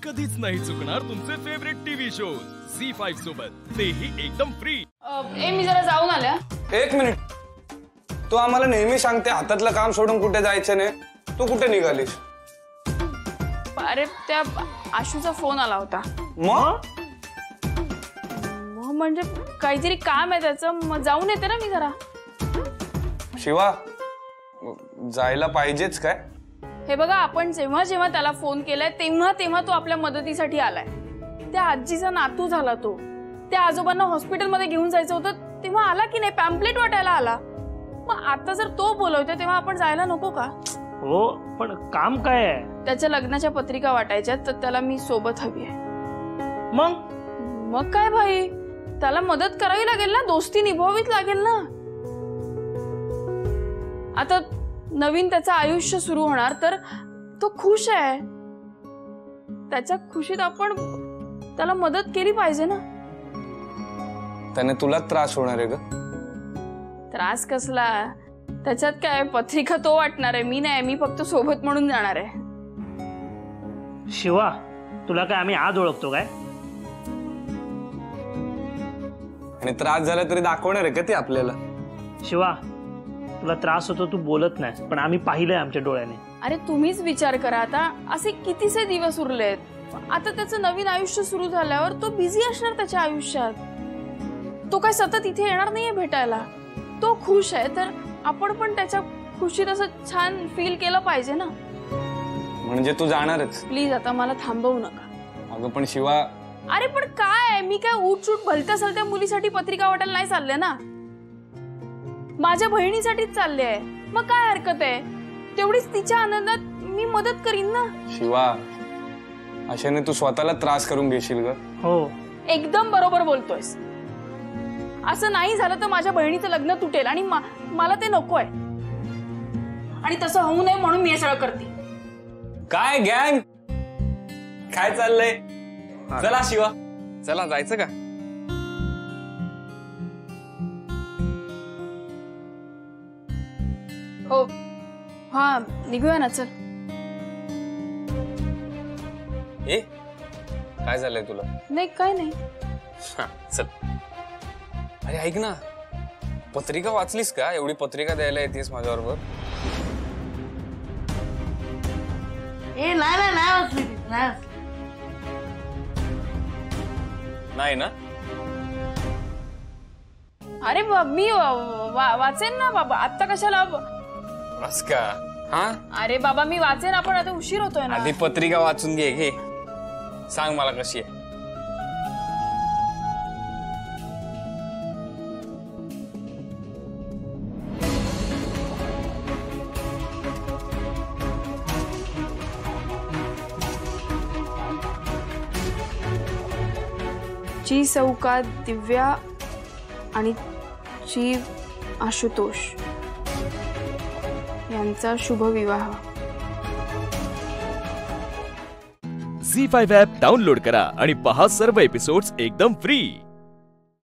कधीच नाही चुकणार तुमचे फेवरेट टीव्ही शो झी5 सोबत, तेही एकदम फ्री। मी जरा जाऊन आल्या। एक मिनिट, तू आम्हाला नेहमी सांगते हातातलं काम सोडून कुठे जायचं नाही, तू कुठे निघालीस? अरे त्या आशूचा फोन आला होता। मग म्हणजे काहीतरी काम आहे त्याचं, मग जाऊन येते ना मी जरा। शिवा, जायला पाहिजेच काय? हे बघा, आपण जेव्हा जेव्हा त्याला फोन केलाय तेव्हा तेव्हा तो आपल्या मदतीसाठी आलाय। त्या आजीचा नातू झाला तो, त्या आजोबांना हॉस्पिटलमध्ये घेऊन जायचं होतं तेव्हा आला की नाही, पॅम्पलेट वाटायला आला। मग आता जर तो बोलवतोय तेव्हा आपण जायला नको का? हो, पण काम काय आहे? त्याच्या लग्नाच्या पत्रिका वाटायच्या, तर त्याला मी सोबत हवी आहे। मग काय भाई, त्याला मदत करावी लागेल ना, दोस्ती निभावीच लागेल ना। आता नवीन त्याचं आयुष्य सुरू होणार, तर तो खुश आहे, त्याच्या खुशीत आपण त्याला मदत केली पाहिजे ना। त्याने तुला त्रास होणार आहे ग? त्रास कसला, त्याच्यात काय, पत्रिका तो वाटणार आहे, मी नाही, मी फक्त सोबत म्हणून जाणार आहे। शिवा, तुला काय आम्ही आज ओळखतो काय? आणि त्रास झाला तरी दाखवणार आहे का ते आपल्याला? शिवा, तुला त्रास होतो, तू बोलत नाही, पण आम्ही पाहिलंय आमच्या डोळ्याने। अरे तुम्हीच विचार करा, आता असे कितीसे दिवस उरलेत, आता त्याचं नवीन आयुष्य सुरू झाल्यावर तो बिझी असणार त्याच्या आयुष्यात, तो काय सतत इथे येणार नाहीये भेटायला। तो खुश आहे तर आपण पण त्याच्या खुशीत असं छान फील केलं पाहिजे ना। म्हणजे तू जाणारच? प्लीज आता मला थांबवू नका। अगं पण शिवा, अरे पण काय, मी काय उठसूट भलत्या सलत्या मुलीसाठी पत्रिका वाटायला नाही चालले ना, माझ्या बहिणीसाठीच चालले आहे। मग काय हरकत आहे, तेवढीच तिच्या आनंदात मी मदत करीन ना। शिवा, अशाने तू स्वतःला त्रास करून घेशील ग? हो, एकदम बरोबर बोलतोयस। असं नाही झालं तर माझ्या बहिणीचं लग्न तुटेल आणि मला ते नकोय, आणि तसं होऊ नये म्हणून मी हे सगळं करते। काय गँग, काय चाललंय? चला शिवा, चला जायचं का? हो, हा निघूया ना, चल। ए, काय झालंय तुला? नाही, काय नाही। चल। अरे ऐक ना, पत्रिका वाचलीस का? एवढी पत्रिका द्यायला येतेस माझ्याबरोबर? नाही ना? अरे मी वाचेन ना बाबा, आता कशाला? बस का? हा, अरे बाबा मी वाचेन, आपण आता उशीर होतोय ना। आधी पत्रिका वाचून घे, सांग मला कशी आहे। ची सौकात दिव्या आणि ची आशुतोष यांचा शुभ विवाह। झी5 ॲप डाउनलोड करा आणि पहा सर्व एपिसोड्स एकदम फ्री।